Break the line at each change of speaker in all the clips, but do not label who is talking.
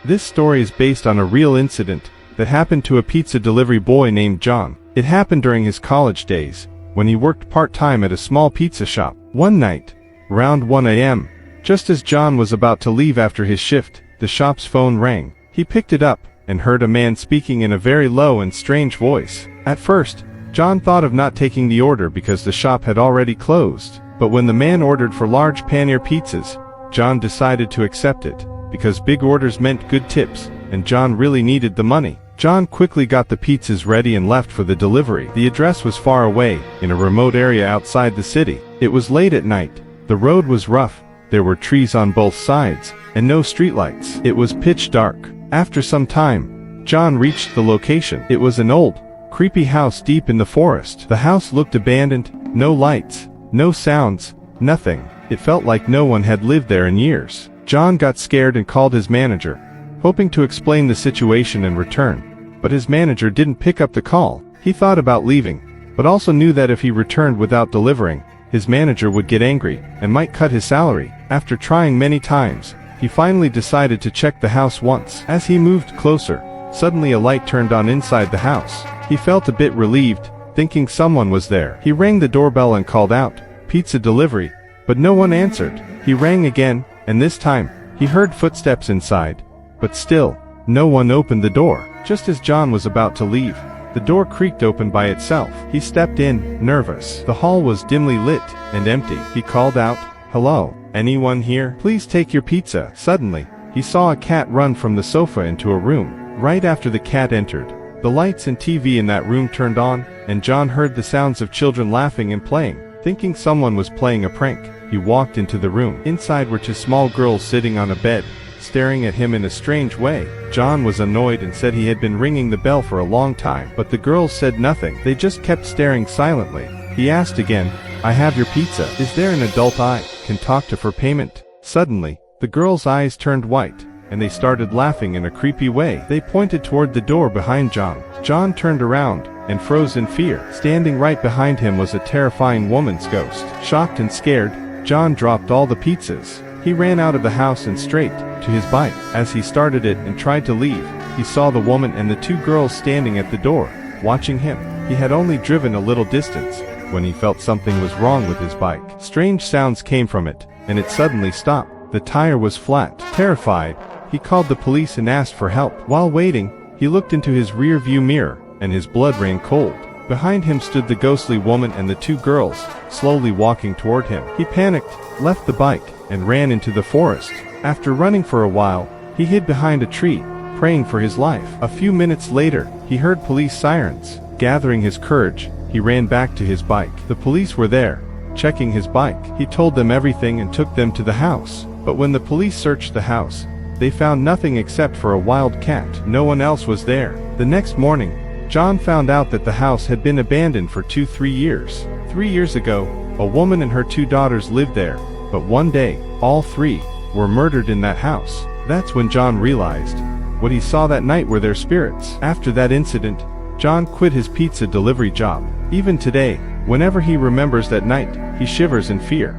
This story is based on a real incident that happened to a pizza delivery boy named John. It happened during his college days, when he worked part-time at a small pizza shop. One night, around 1 a.m., just as John was about to leave after his shift, the shop's phone rang. He picked it up and heard a man speaking in a very low and strange voice. At first, John thought of not taking the order because the shop had already closed. But when the man ordered for large pannier pizzas, John decided to accept it, because big orders meant good tips, and John really needed the money. John quickly got the pizzas ready and left for the delivery. The address was far away, in a remote area outside the city. It was late at night. The road was rough, there were trees on both sides, and no streetlights. It was pitch dark. After some time, John reached the location. It was an old, creepy house deep in the forest. The house looked abandoned, no lights, no sounds, nothing. It felt like no one had lived there in years. John got scared and called his manager, hoping to explain the situation and return. But his manager didn't pick up the call. He thought about leaving, but also knew that if he returned without delivering, his manager would get angry and might cut his salary. After trying many times, he finally decided to check the house once. As he moved closer, suddenly a light turned on inside the house. He felt a bit relieved, thinking someone was there. He rang the doorbell and called out, "Pizza delivery," but no one answered. He rang again, and this time, he heard footsteps inside. But still, no one opened the door. Just as John was about to leave, the door creaked open by itself. He stepped in, nervous. The hall was dimly lit and empty. He called out, "Hello, anyone here? Please take your pizza." Suddenly, he saw a cat run from the sofa into a room. Right after the cat entered, the lights and TV in that room turned on, and John heard the sounds of children laughing and playing. Thinking someone was playing a prank, he walked into the room. Inside were two small girls sitting on a bed, staring at him in a strange way. John was annoyed and said he had been ringing the bell for a long time, but the girls said nothing. They just kept staring silently. He asked again, "I have your pizza. Is there an adult I can talk to for payment?" Suddenly, the girls' eyes turned white, and they started laughing in a creepy way. They pointed toward the door behind John. John turned around and froze in fear. Standing right behind him was a terrifying woman's ghost. Shocked and scared, John dropped all the pizzas. He ran out of the house and straight to his bike. As he started it and tried to leave, he saw the woman and the two girls standing at the door, watching him. He had only driven a little distance when he felt something was wrong with his bike. Strange sounds came from it, and it suddenly stopped. The tire was flat. Terrified, he called the police and asked for help. While waiting, he looked into his rear view mirror, and his blood ran cold. Behind him stood the ghostly woman and the two girls, slowly walking toward him. He panicked, left the bike, and ran into the forest. After running for a while, he hid behind a tree, praying for his life. A few minutes later, he heard police sirens. Gathering his courage, he ran back to his bike. The police were there, checking his bike. He told them everything and took them to the house. But when the police searched the house, they found nothing except for a wild cat. No one else was there. The next morning, John found out that the house had been abandoned for 3 years. 3 years ago, a woman and her two daughters lived there, but one day, all three were murdered in that house. That's when John realized what he saw that night were their spirits. After that incident, John quit his pizza delivery job. Even today, whenever he remembers that night, he shivers in fear.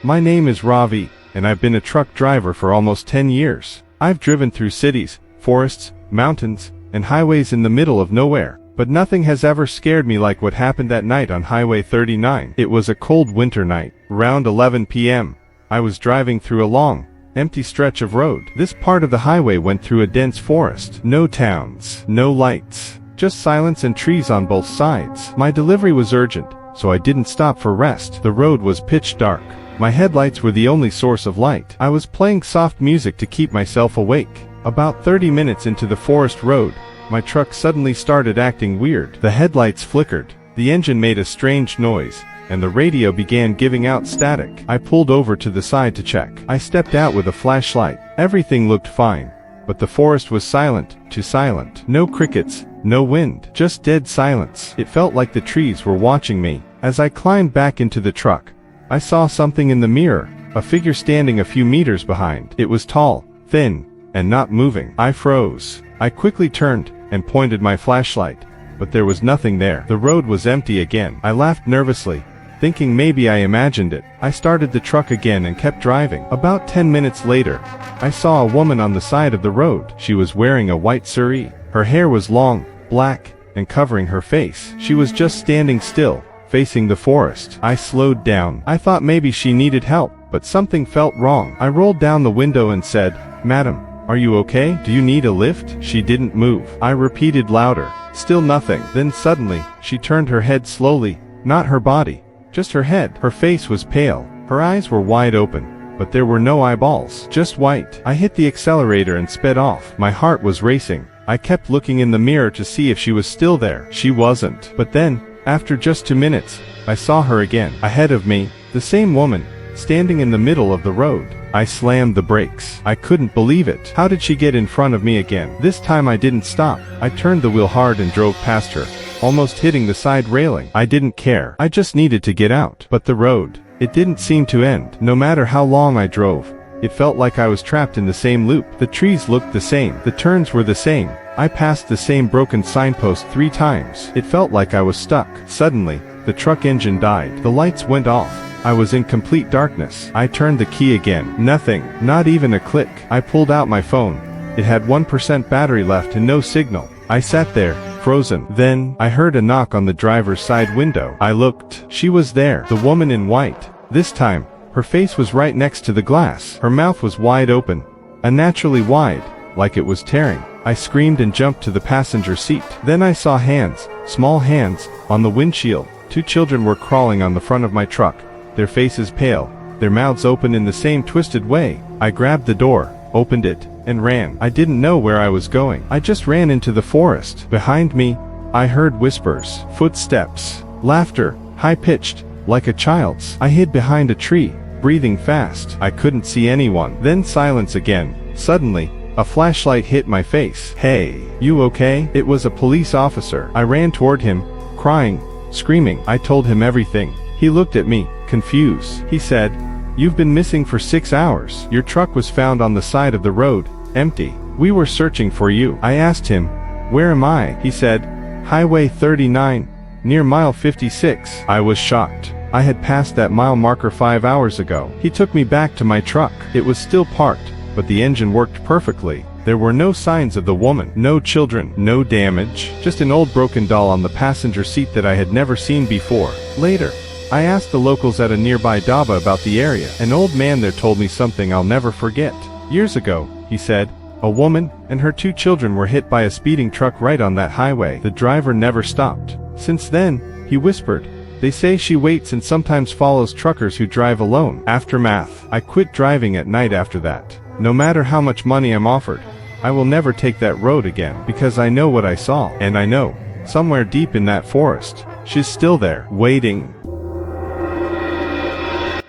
My name is Ravi, and I've been a truck driver for almost 10 years. I've driven through cities, forests, mountains, and highways in the middle of nowhere. But nothing has ever scared me like what happened that night on Highway 39. It was a cold winter night. Around 11 p.m., I was driving through a long, empty stretch of road. This part of the highway went through a dense forest. No towns, no lights, just silence and trees on both sides. My delivery was urgent, so I didn't stop for rest. The road was pitch dark. My headlights were the only source of light. I was playing soft music to keep myself awake. About 30 minutes into the forest road, my truck suddenly started acting weird. The headlights flickered, the engine made a strange noise, and the radio began giving out static. I pulled over to the side to check. I stepped out with a flashlight. Everything looked fine, but the forest was silent, too silent. No crickets, no wind, just dead silence. It felt like the trees were watching me. As I climbed back into the truck, I saw something in the mirror, a figure standing a few meters behind. It was tall, thin, and not moving. I froze. I quickly turned and pointed my flashlight, but there was nothing there. The road was empty again. I laughed nervously, Thinking maybe I imagined it, I started the truck again and kept driving. About 10 minutes later, I saw a woman on the side of the road. She was wearing a white sari. Her hair was long, black, and covering her face. She was just standing still, facing the forest. I slowed down. I thought maybe she needed help, but something felt wrong. I rolled down the window and said, "Madam, are you okay? Do you need a lift?" She didn't move. I repeated louder. Still nothing. Then suddenly, she turned her head slowly, not her body, just her head. Her face was pale. Her eyes were wide open, but there were no eyeballs, just white. I hit the accelerator and sped off. My heart was racing. I kept looking in the mirror to see if she was still there. She wasn't. But then, after just 2 minutes, I saw her again. Ahead of me, the same woman, standing in the middle of the road. I slammed the brakes. I couldn't believe it. How did she get in front of me again? This time I didn't stop. I turned the wheel hard and drove past her, almost hitting the side railing. I didn't care. I just needed to get out. But the road, it didn't seem to end. No matter how long I drove, it felt like I was trapped in the same loop. The trees looked the same. The turns were the same. I passed the same broken signpost 3 times. It felt like I was stuck. Suddenly, the truck engine died. The lights went off. I was in complete darkness. I turned the key again. Nothing. Not even a click. I pulled out my phone. It had 1% battery left and no signal. I sat there, frozen. Then, I heard a knock on the driver's side window. I looked. She was there. The woman in white. This time, her face was right next to the glass. Her mouth was wide open, unnaturally wide, like it was tearing. I screamed and jumped to the passenger seat. Then I saw hands, small hands, on the windshield. 2 children were crawling on the front of my truck, their faces pale, their mouths open in the same twisted way. I grabbed the door, opened it, and ran. I didn't know where I was going. I just ran into the forest. Behind me, I heard whispers, footsteps, laughter, high-pitched, like a child's. I hid behind a tree, breathing fast. I couldn't see anyone. Then silence again. Suddenly, a flashlight hit my face. "Hey, you okay?" It was a police officer. I ran toward him, crying, screaming. I told him everything. He looked at me, confused. He said, "You've been missing for 6 hours. Your truck was found on the side of the road, empty. We were searching for you." I asked him, "Where am I?" He said, "Highway 39, near mile 56. I was shocked. I had passed that mile marker 5 hours ago. He took me back to my truck. It was still parked, but the engine worked perfectly. There were no signs of the woman, no children, no damage, just an old broken doll on the passenger seat that I had never seen before. Later, I asked the locals at a nearby dhaba about the area. An old man there told me something I'll never forget. Years ago, he said, a woman and her 2 children were hit by a speeding truck right on that highway. The driver never stopped. Since then, he whispered, they say she waits and sometimes follows truckers who drive alone. Aftermath. I quit driving at night after that. No matter how much money I'm offered, I will never take that road again, because I know what I saw. And I know, somewhere deep in that forest, she's still there, waiting.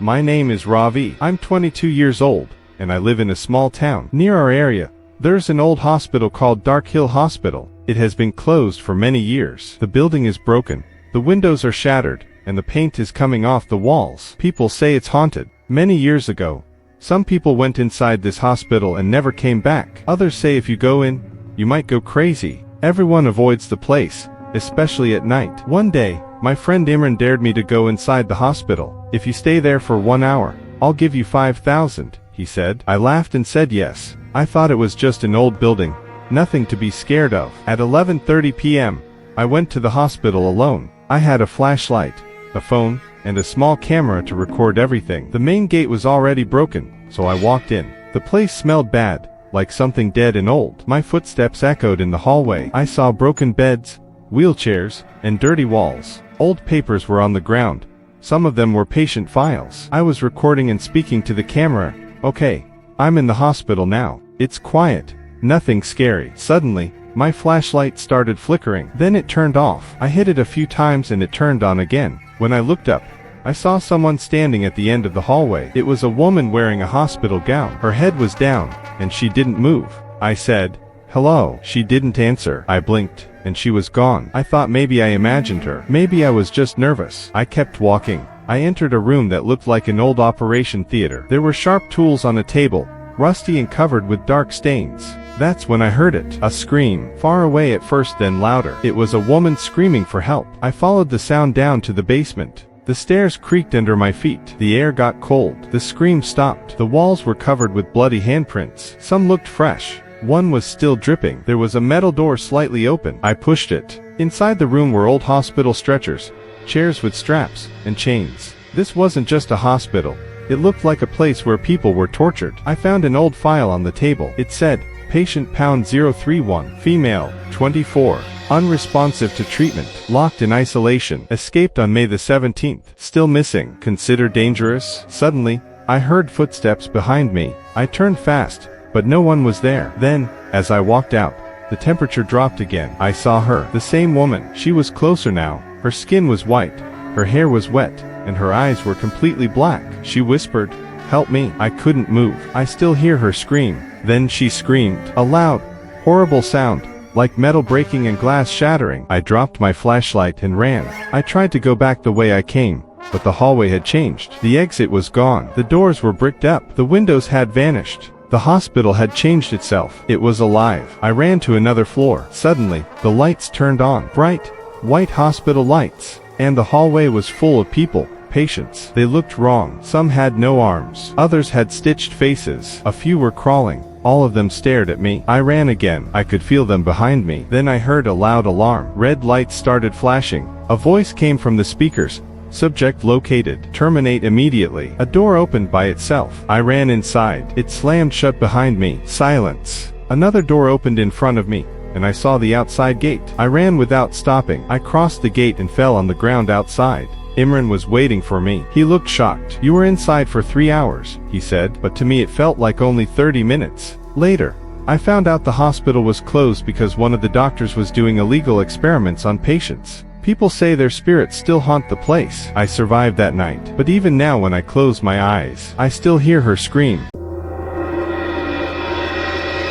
My name is Ravi. I'm 22 years old, and I live in a small town. Near our area, there's an old hospital called Dark Hill Hospital. It has been closed for many years. The building is broken. The windows are shattered, and the paint is coming off the walls. People say it's haunted. Many years ago, some people went inside this hospital and never came back. Others say if you go in, you might go crazy. Everyone avoids the place, especially at night. One day, my friend Imran dared me to go inside the hospital. If you stay there for 1 hour, I'll give you 5,000, he said. I laughed and said yes. I thought it was just an old building, nothing to be scared of. At 11:30 p.m., I went to the hospital alone. I had a flashlight, a phone, and a small camera to record everything. The main gate was already broken, so I walked in. The place smelled bad, like something dead and old. My footsteps echoed in the hallway. I saw broken beds, wheelchairs, and dirty walls. Old papers were on the ground. Some of them were patient files. I was recording and speaking to the camera. Okay, I'm in the hospital now. It's quiet, nothing scary. Suddenly, my flashlight started flickering. Then it turned off. I hit it a few times and it turned on again. When I looked up, I saw someone standing at the end of the hallway. It was a woman wearing a hospital gown. Her head was down, and she didn't move. I said, "Hello." She didn't answer. I blinked, and she was gone. I thought maybe I imagined her. Maybe I was just nervous. I kept walking. I entered a room that looked like an old operation theater. There were sharp tools on a table, rusty and covered with dark stains. That's when I heard it. A scream. Far away at first, then louder. It was a woman screaming for help. I followed the sound down to the basement. The stairs creaked under my feet. The air got cold. The scream stopped. The walls were covered with bloody handprints. Some looked fresh. One was still dripping. There was a metal door slightly open. I pushed it. Inside the room were old hospital stretchers, chairs with straps, and chains. This wasn't just a hospital. It looked like a place where people were tortured. I found an old file on the table. It said, Patient Pound 031, female, 24, unresponsive to treatment, locked in isolation, escaped on May the 17th, still missing, considered dangerous. Suddenly, I heard footsteps behind me. I turned fast, but no one was there. Then, as I walked out, the temperature dropped again. I saw her, the same woman. She was closer now. Her skin was white, her hair was wet, and her eyes were completely black. She whispered, "Help me." I couldn't move. I still hear her scream. Then she screamed. A loud, horrible sound, like metal breaking and glass shattering. I dropped my flashlight and ran. I tried to go back the way I came, but the hallway had changed. The exit was gone. The doors were bricked up. The windows had vanished. The hospital had changed itself. It was alive. I ran to another floor. Suddenly, the lights turned on. Bright, white hospital lights. And the hallway was full of people. Patients. They looked wrong. Some had no arms. Others had stitched faces. A few were crawling. All of them stared at me. I ran again. I could feel them behind me. Then I heard a loud alarm. Red lights started flashing. A voice came from the speakers. Subject located. Terminate immediately. A door opened by itself. I ran inside. It slammed shut behind me. Silence. Another door opened in front of me, and I saw the outside gate. I ran without stopping. I crossed the gate and fell on the ground outside. Imran was waiting for me. He looked shocked. "You were inside for 3 hours," he said, but to me it felt like only 30 minutes. Later, I found out the hospital was closed because one of the doctors was doing illegal experiments on patients. People say their spirits still haunt the place. I survived that night, but even now when I close my eyes, I still hear her scream.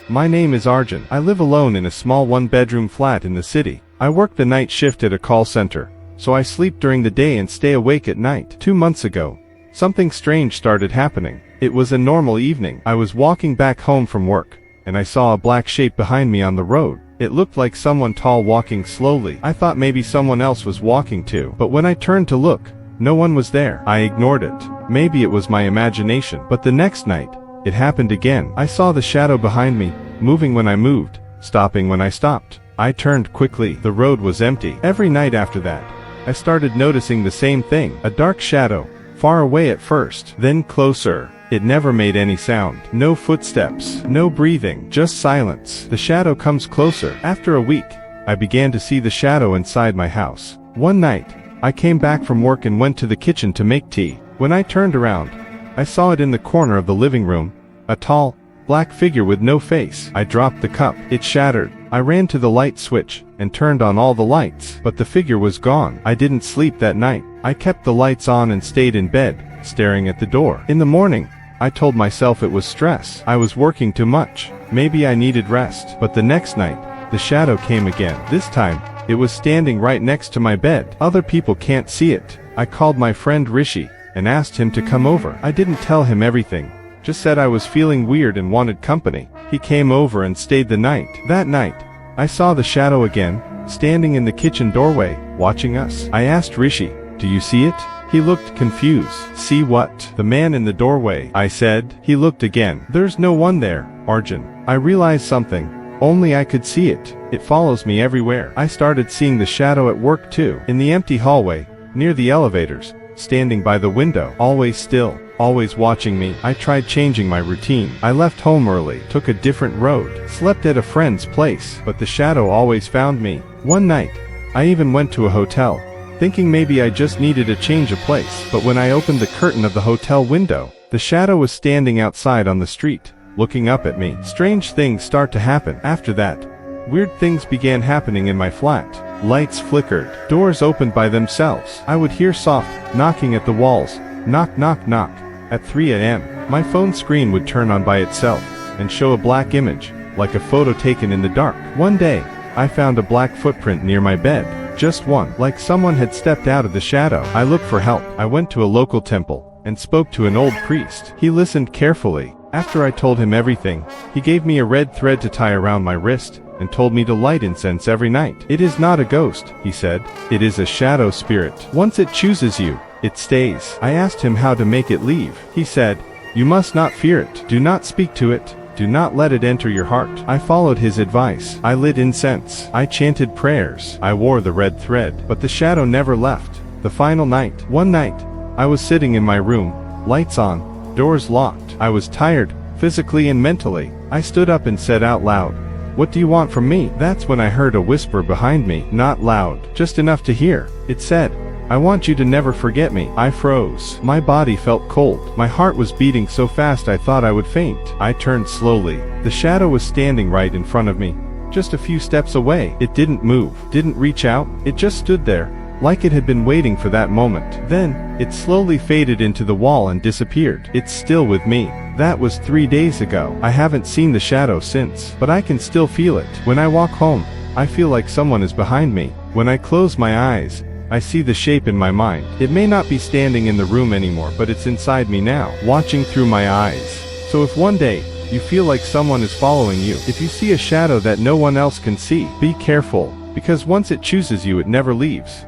My name is Arjun. I live alone in a small one-bedroom flat in the city. I work the night shift at a call center, so I sleep during the day and stay awake at night. 2 months ago, something strange started happening. It was a normal evening. I was walking back home from work, and I saw a black shape behind me on the road. It looked like someone tall walking slowly. I thought maybe someone else was walking too, but when I turned to look, no one was there. I ignored it. Maybe it was my imagination. But the next night, it happened again. I saw the shadow behind me, moving when I moved, stopping when I stopped. I turned quickly. The road was empty. Every night after that, I started noticing the same thing. A dark shadow, far away at first, then closer. It never made any sound. No footsteps, no breathing, just silence. The shadow comes closer. After a week, I began to see the shadow inside my house. One night, I came back from work and went to the kitchen to make tea. When I turned around, I saw it in the corner of the living room, a tall, black figure with no face. I dropped the cup. It shattered. I ran to the light switch and turned on all the lights, but the figure was gone. I didn't sleep that night. I kept the lights on and stayed in bed, staring at the door. In the morning, I told myself it was stress. I was working too much. Maybe I needed rest. But the next night, the shadow came again. This time, it was standing right next to my bed. Other people can't see it. I called my friend Rishi and asked him to come over. I didn't tell him everything, just said I was feeling weird and wanted company. He came over and stayed the night. That night, I saw the shadow again, standing in the kitchen doorway, watching us. I asked Rishi, "Do you see it?" He looked confused. "See what?" "The man in the doorway," I said. He looked again. "There's no one there, Arjun." I realized something. Only I could see it. It follows me everywhere. I started seeing the shadow at work too. In the empty hallway, near the elevators, standing by the window, always still, always watching me. I tried changing my routine. I left home early, took a different road, slept at a friend's place, but the shadow always found me. One night, I even went to a hotel, thinking maybe I just needed a change of place. But when I opened the curtain of the hotel window, the shadow was standing outside on the street, looking up at me. Strange things start to happen. After that, weird things began happening in my flat. Lights flickered. Doors opened by themselves. I would hear soft knocking at the walls. Knock, knock, knock. At 3 a.m., my phone screen would turn on by itself and show a black image, like a photo taken in the dark. One day, I found a black footprint near my bed. Just one, like someone had stepped out of the shadow. I looked for help. I went to a local temple and spoke to an old priest. He listened carefully. After I told him everything, he gave me a red thread to tie around my wrist and told me to light incense every night. "It is not a ghost," he said. "It is a shadow spirit. Once it chooses you, it stays. I asked him how to make it leave. He said, "You must not fear it. Do not speak to it. Do not let it enter your heart." I followed his advice. I lit incense. I chanted prayers. I wore the red thread. But the shadow never left. The final night. One night, I was sitting in my room, lights on, doors locked. I was tired, physically and mentally. I stood up and said out loud, "What do you want from me?" That's when I heard a whisper behind me, not loud, just enough to hear. It said, "I want you to never forget me." I froze. My body felt cold. My heart was beating so fast I thought I would faint. I turned slowly. The shadow was standing right in front of me, just a few steps away. It didn't move, didn't reach out, it just stood there, like it had been waiting for that moment. Then, it slowly faded into the wall and disappeared. It's still with me. That was 3 days ago. I haven't seen the shadow since, but I can still feel it. When I walk home, I feel like someone is behind me. When I close my eyes, I see the shape in my mind. It may not be standing in the room anymore, but it's inside me now, watching through my eyes. So if one day, you feel like someone is following you, if you see a shadow that no one else can see, be careful, because once it chooses you, it never leaves.